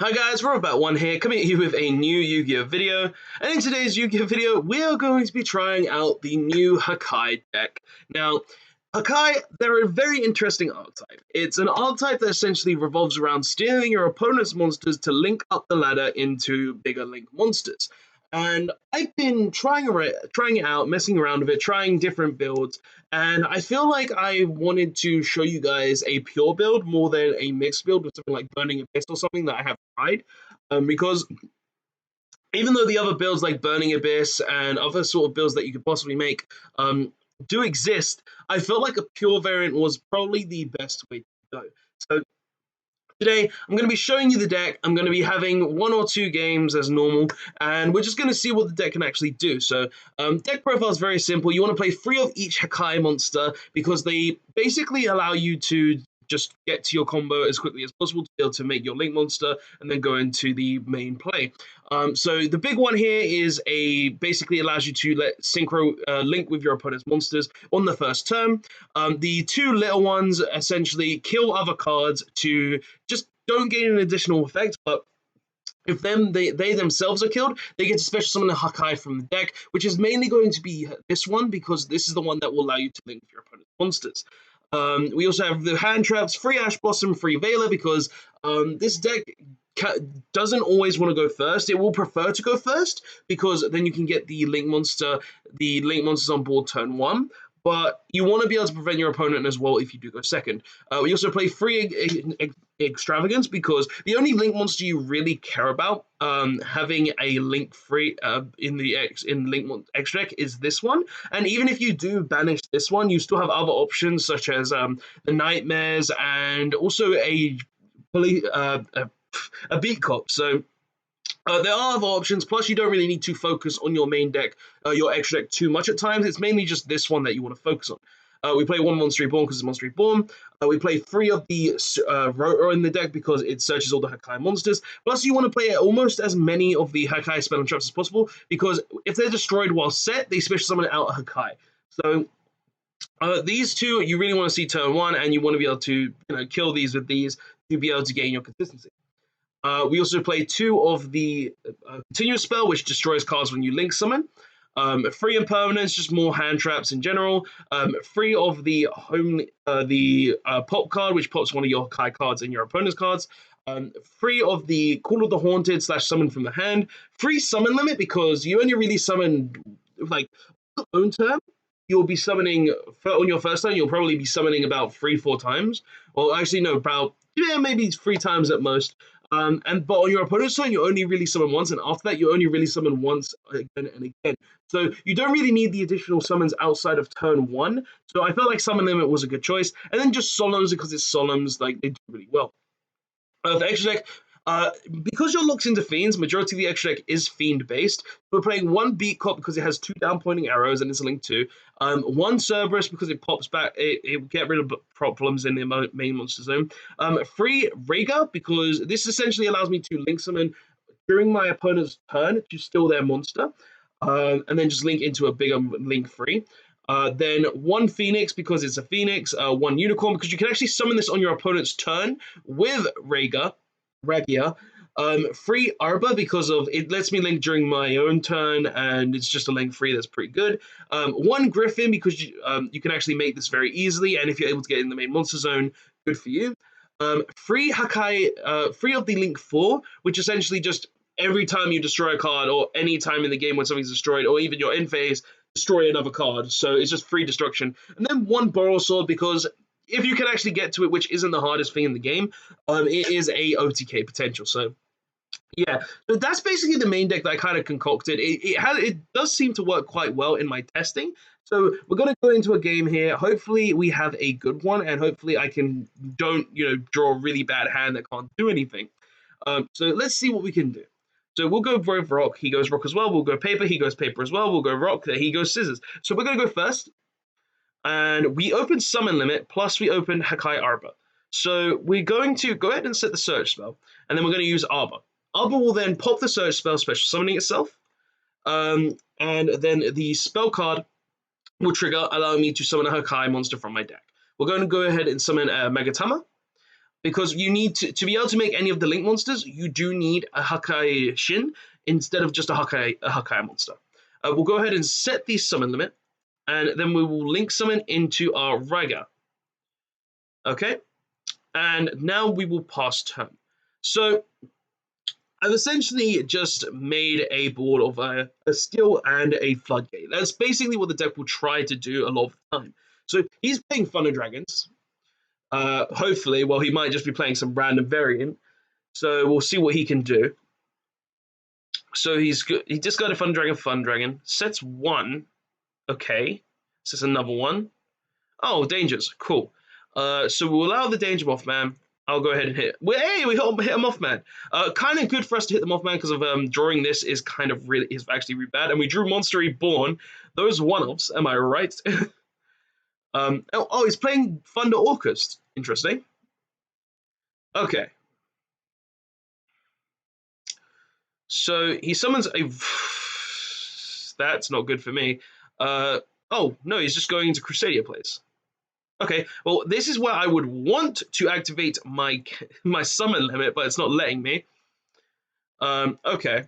Hi guys, Robot1 here, coming at you with a new Yu-Gi-Oh video, and in today's Yu-Gi-Oh video, we are going to be trying out the new Hakai deck. Now, Hakai, they're a very interesting archetype. It's an archetype that essentially revolves around stealing your opponent's monsters to link up the ladder into bigger link monsters. And I've been trying it out, messing around with it, trying different builds, and I feel like I wanted to show you guys a pure build more than a mixed build with something like Burning Abyss or something that I have tried. Because even though the other builds like Burning Abyss and other sort of builds that you could possibly make do exist, I felt like a pure variant was probably the best way to go. So today, I'm going to be showing you the deck. I'm going to be having one or two games as normal, and we're just going to see what the deck can actually do. So, deck profile is very simple. You want to play 3 of each Hakai monster because they basically allow you to just get to your combo as quickly as possible to be able to make your link monster and then go into the main play. So the big one here is basically allows you to let synchro link with your opponent's monsters on the first turn. The two little ones essentially kill other cards to just don't gain an additional effect, but if they themselves are killed, they get to special summon a Hakai from the deck, which is mainly going to be this one because this is the one that will allow you to link with your opponent's monsters. We also have the hand traps, free Ash Blossom, free Veiler, because this deck doesn't always want to go first. It will prefer to go first because then you can get the link monsters on board turn 1. But you want to be able to prevent your opponent as well if you do go second. We also play free Extravagance because the only link monster you really care about having a link free in link extra deck is this one. And even if you do banish this one, you still have other options such as the Nightmares and also a beat cop. So there are other options, plus you don't really need to focus on your main deck, your extra deck too much at times. It's mainly just this one that you want to focus on. We play 1 Monster Reborn because it's Monster Reborn. We play 3 of the Rotor in the deck because it searches all the Hakai monsters. Plus you want to play almost as many of the Hakai spell and traps as possible because if they're destroyed while set, they special summon out a Hakai. So these two you really want to see turn 1, and you want to be able to kill these with these to be able to gain your consistency. We also play 2 of the Continuous Spell, which destroys cards when you link summon. 3 Impermanence, just more hand traps in general. 3 of the Pop card, which pops one of your Kai cards and your opponent's cards. 3 of the Call of the Haunted / Summon from the hand. 3 Summon Limit, because you only really summon, like, on your own turn. You'll be summoning, on your first turn, you'll probably be summoning about 3-4 times. Well, actually, no, about, maybe 3 times at most. But on your opponent's turn, you only really summon once, and after that, you only really summon once again and again. So you don't really need the additional summons outside of turn 1. So I felt like Summon Limit was a good choice. And then just Solemns, because it's Solemns, like, they do really well. For extra deck, because you're locked into Fiends, majority of the extra deck is Fiend-based. We're playing 1 Beat Cop because it has 2 down-pointing arrows and it's linked to. 1 Cerberus because it pops back, it get rid of problems in the main monster zone. 3 Rhaegar because this essentially allows me to link summon during my opponent's turn to steal their monster. And then just link into a bigger link free. Then 1 Phoenix because it's a Phoenix, 1 Unicorn because you can actually summon this on your opponent's turn with Ragia. 3 Arbor because of it lets me link during my own turn and it's just a link free that's pretty good. 1 Griffin because you can actually make this very easily, and if you're able to get in the main monster zone, good for you. 3 Hakai, 3 of the link 4, which essentially just every time you destroy a card or any time in the game when something's destroyed or even you're in phase, destroy another card. So it's just free destruction. And then 1 Boral Sword because if you can actually get to it, which isn't the hardest thing in the game, it is a OTK potential. So yeah, so that's basically the main deck that I kind of concocted. It does seem to work quite well in my testing. So we're going to go into a game here. Hopefully we have a good one, and hopefully I don't draw a really bad hand that can't do anything. So let's see what we can do. So we'll go both rock, he goes rock as well. We'll go paper, he goes paper as well. We'll go rock, he goes scissors. So we're going to go first. And we open Summon Limit, plus we open Hakai Arbor. So we're going to go ahead and set the search spell, and then we're going to use Arbor. Arbor will then pop the search spell, special summoning itself, and then the spell card will trigger, allowing me to summon a Hakai monster from my deck. We're going to go ahead and summon Megatama. because you need to be able to make any of the link monsters, you do need a Hakai Shin instead of just a Hakai monster. We'll go ahead and set the summon limit, and then we will link summon into our Raiga. Okay, and now we will pass turn. So I've essentially just made a board of a skill and a floodgate. That's basically what the deck will try to do a lot of the time. So he's playing Thunder Dragons. Hopefully, well, he might just be playing some random variant. So we'll see what he can do. So he just got a Fun Dragon. Sets one. Okay. Sets another one. Oh, dangers. Cool. So we'll allow the Danger Mothman. I'll go ahead and hit. Hey, we hit a Mothman. Kind of good for us to hit the Mothman because of drawing this is kind of really is actually really bad. And we drew Monster Reborn. Those one-offs. Am I right? He's playing Thunder Orcust. Interesting. Okay. So he summons a. That's not good for me. Oh no, he's just going into Crusadia plays. Okay, well this is where I would want to activate my summon limit, but it's not letting me. Okay.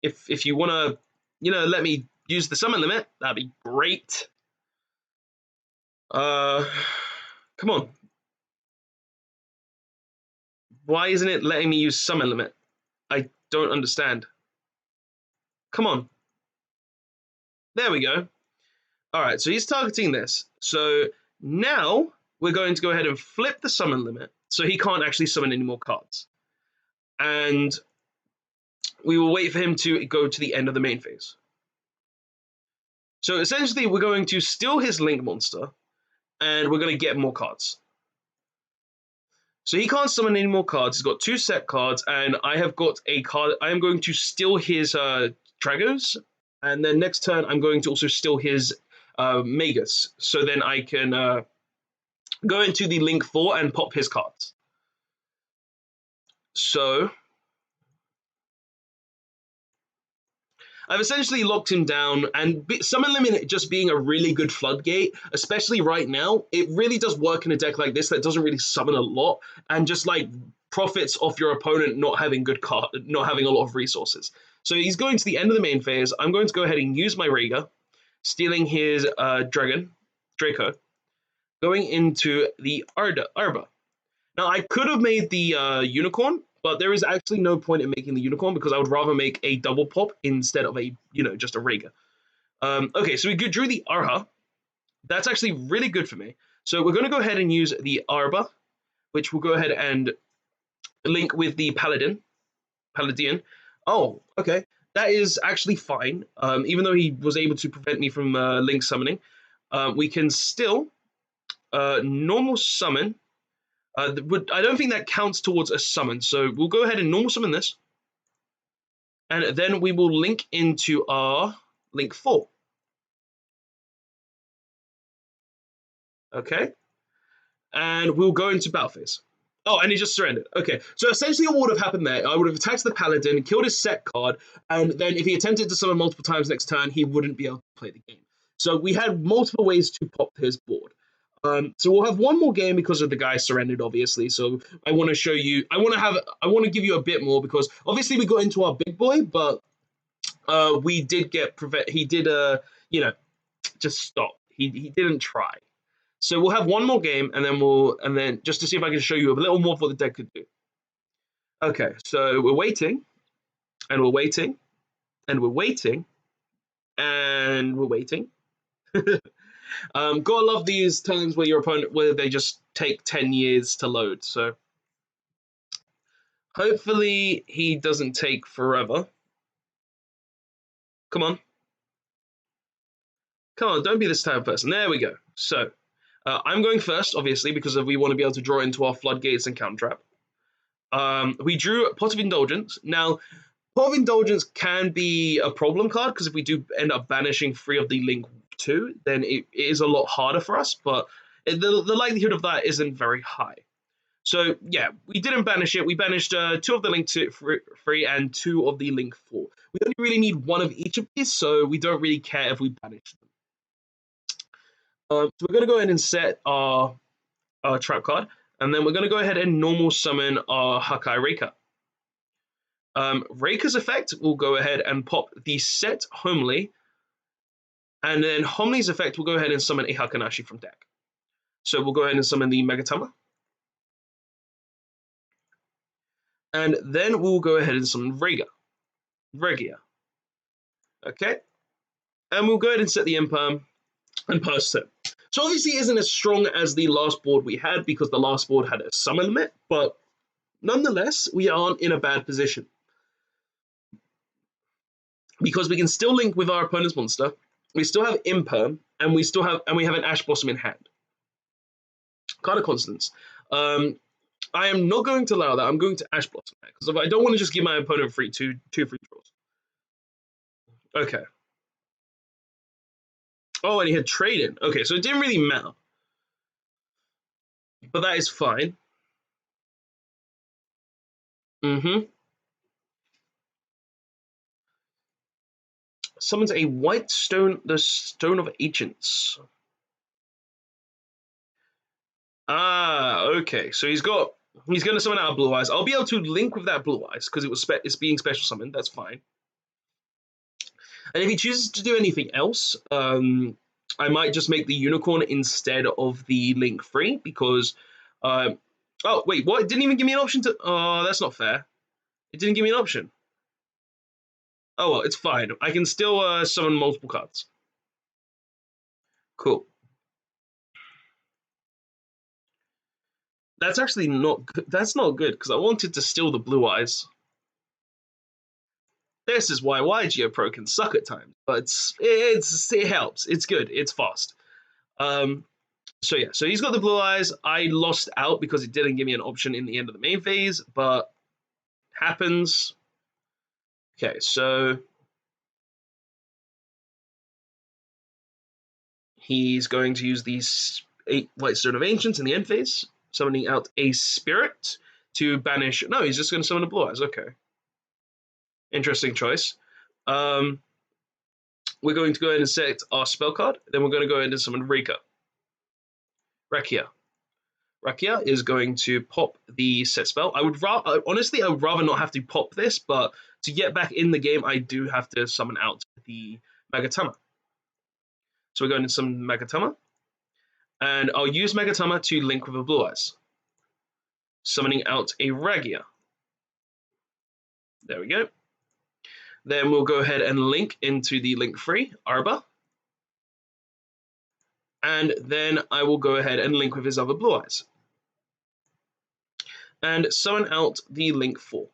If you wanna, let me use the summon limit, that'd be great. Come on. Why isn't it letting me use summon limit? I don't understand. Come on. There we go. All right, so he's targeting this. So now we're going to go ahead and flip the summon limit so he can't actually summon any more cards. And we will wait for him to go to the end of the main phase. So essentially, we're going to steal his Link monster, and we're going to get more cards. So he can't summon any more cards. He's got 2 set cards, and I have got a card. I am going to steal his Dragos, and then next turn I'm going to also steal his Magus. So then I can go into the Link 4 and pop his cards. So I've essentially locked him down, and Summon Limit just being a really good floodgate, especially right now, it really does work in a deck like this that doesn't really summon a lot, and just like profits off your opponent not having not having a lot of resources. So he's going to the end of the main phase. I'm going to go ahead and use my Raiga, stealing his Draco, going into the Arba. Now I could have made the Unicorn, but there is actually no point in making the Unicorn because I would rather make a double pop instead of a, just a Raiga. Okay, so we drew the Arha. That's actually really good for me. So we're going to go ahead and use the Arba, which will go ahead and link with the Paladin. Oh, okay. That is actually fine. Even though he was able to prevent me from Link summoning, we can still normal summon. I don't think that counts towards a summon, so we'll go ahead and normal summon this. And then we will link into our Link 4. Okay. And we'll go into battle phase. Oh, and he just surrendered. Okay, so essentially what would have happened there, I would have attacked the Paladin, killed his set card, and then if he attempted to summon multiple times next turn, he wouldn't be able to play the game. So we had multiple ways to pop his board. So we'll have one more game because of the guy surrendered, obviously. So I want to show you. I want to give you a bit more because obviously we got into our big boy, but we did get He did just stop. He didn't try. So we'll have one more game, and then just to see if I can show you a little more of what the deck could do. Okay, so we're waiting, and we're waiting, and we're waiting, and we're waiting. Gotta love these times where your opponent, where they just take 10 years to load. So hopefully he doesn't take forever. Come on. Come on, don't be this type of person. There we go. So I'm going first, obviously, because we want to be able to draw into our floodgates and countertrap. We drew Pot of Indulgence. Now, Pot of Indulgence can be a problem card because if we do end up banishing 3 of the Link 2, then it is a lot harder for us, but the likelihood of that isn't very high. So yeah, we didn't banish it. We banished 2 of the Link 3 and 2 of the Link 4. We only really need 1 of each of these, so we don't really care if we banish them. So we're going to go ahead and set our trap card. And then we're going to go ahead and normal summon our Hakai Reika. Reika's effect will go ahead and pop the set Homely, and then Homely's effect will go ahead and summon a Hakanashi from deck. So we'll go ahead and summon the Megatama. And then we'll go ahead and summon Regia. Okay. And we'll go ahead and set the Imperm and pass it. So obviously it isn't as strong as the last board we had because the last board had a summon limit, but nonetheless, we aren't in a bad position. Because we can still link with our opponent's monster, we still have Imperm, and we have an Ash Blossom in hand. Card of Constance. I am not going to allow that. I'm going to Ash Blossom because I don't want to just give my opponent two free draws. Okay. Oh, and he had trade-in. Okay, so it didn't really matter. But that is fine. Summons a white stone, the Stone of Ancients. Ah, okay. So he's going to summon out Blue Eyes. I'll be able to link with that Blue Eyes because it's being special summoned. That's fine. And if he chooses to do anything else, I might just make the Unicorn instead of the Link free because. Oh wait, what? It didn't even give me an option to. Oh, that's not fair. It didn't give me an option. Oh well, it's fine. I can still summon multiple cards. Cool. That's actually not good. That's not good because I wanted to steal the Blue Eyes. This is why YGOPro can suck at times, but it helps. It's good. It's fast. So yeah, so he's got the Blue Eyes. I lost out because it didn't give me an option in the end of the main phase, but happens. Okay, so he's going to use these 8 White Stone of Ancients in the end phase, summoning out a Spirit to banish. No, he's just going to summon a Blue Eyes. Okay. Interesting choice. We're going to go ahead and set our spell card. Then we're going to go ahead and summon Rekia. Rakia is going to pop the set spell. Honestly, I would rather not have to pop this, but to get back in the game, I do have to summon out the Megatama. So we're going to summon Megatama. And I'll use Megatama to link with a Blue Eyes. Summoning out a Regia. There we go. Then we'll go ahead and link into the link free, Arba. And then I will go ahead and link with his other Blue Eyes. And summon out the link 4.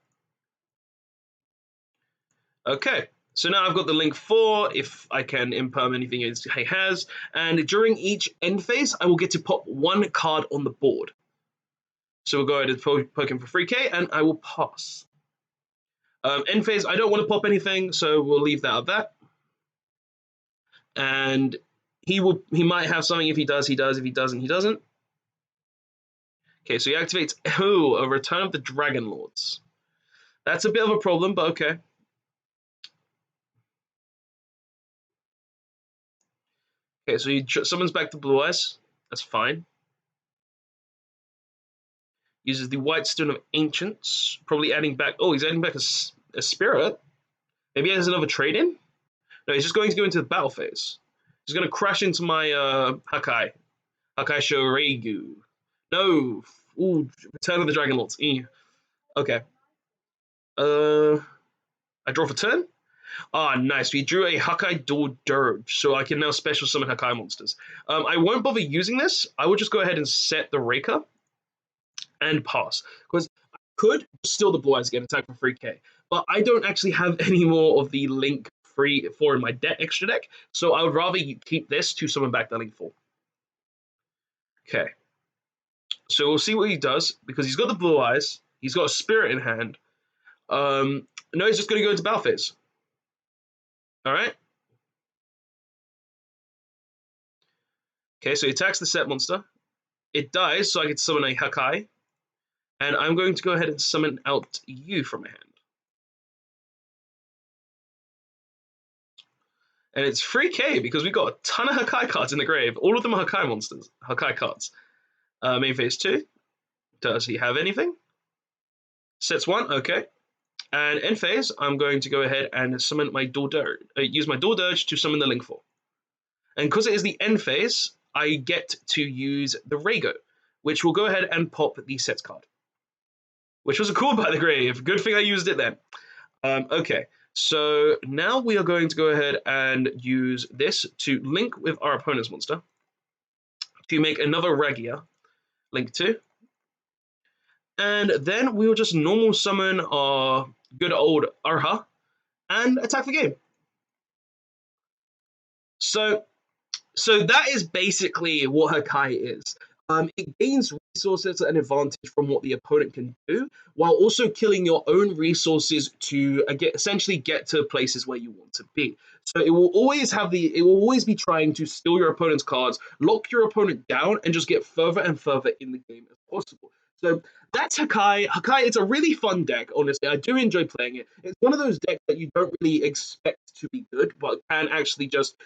Okay, so now I've got the link 4, if I can imperm anything he has, and during each end phase, I will get to pop 1 card on the board. So we'll go ahead and poke him for 3k, and I will pass. End phase, I don't want to pop anything, so we'll leave that at that. And he might have something. If he does, he does. If he doesn't, he doesn't. Okay, so he activates a Return of the Dragon Lords. That's a bit of a problem, but okay. Okay, so he summons back the Blue Eyes. That's fine. Uses the White Stone of Ancients, probably adding back. Oh, he's adding back a Spirit. Maybe he has another trade-in. No, he's just going to go into the battle phase. He's going to crash into my Hakai Shoregu. No. Ooh, Return of the Dragon Lords. Okay. I draw for turn. Ah, nice. We drew a Hakai Duel Dirge, so I can now special summon Hakai monsters. I won't bother using this. I will just go ahead and set the Reika and pass. Because I could steal the Blue Eyes again, attack for 3k. But I don't actually have any more of the Link 4 in my extra deck, so I would rather keep this to summon back the Link 4. Okay. So we'll see what he does, because he's got the Blue Eyes. He's got a Spirit in hand. No, he's just going to go into battle phase. Alright. Okay, so he attacks the set monster. It dies, so I can summon a Hakai. And I'm going to go ahead and summon out you from my hand. And it's 3k because we've got a ton of Hakai cards in the grave. All of them are Hakai monsters, Hakai cards. Main phase 2. Does he have anything? Sets 1, okay. And end phase, I'm going to go ahead and summon my Duel Dirge, use my Duel Dirge to summon the Link for. And because it is the end phase, I get to use the Rego, which will go ahead and pop the sets card. Which was a cool by the grave. Good thing I used it then. Okay, so now we are going to go ahead and use this to link with our opponent's monster to make another Regia, link 2. And then we will just normal summon our good old Arha and attack the game. So that is basically what Hakai is. It gains resources and advantage from what the opponent can do, while also killing your own resources to essentially get to places where you want to be. So it will always be trying to steal your opponent's cards, lock your opponent down, and just get further and further in the game as possible. So that's Hakai. Hakai, it's a really fun deck, honestly. I do enjoy playing it. It's one of those decks that you don't really expect to be good, but can actually just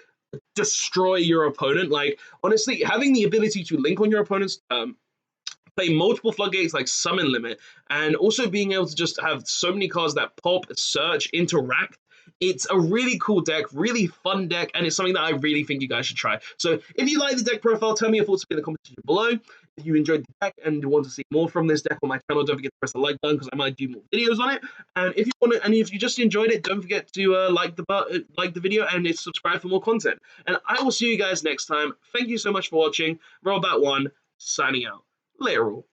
destroy your opponent. Like, honestly, having the ability to link on your opponent's play multiple floodgates like summon limit, and also being able to just have so many cards that pop, search, interact. It's a really cool deck, really fun deck, and it's something that I really think you guys should try. So if you like the deck profile, tell me your thoughts in the comment section below. If you enjoyed the deck and want to see more from this deck on my channel, don't forget to press the like button because I might do more videos on it. And if you want to, and if you just enjoyed it, don't forget to like the video and subscribe for more content. And I will see you guys next time. Thank you so much for watching. Robot1 signing out. Later all.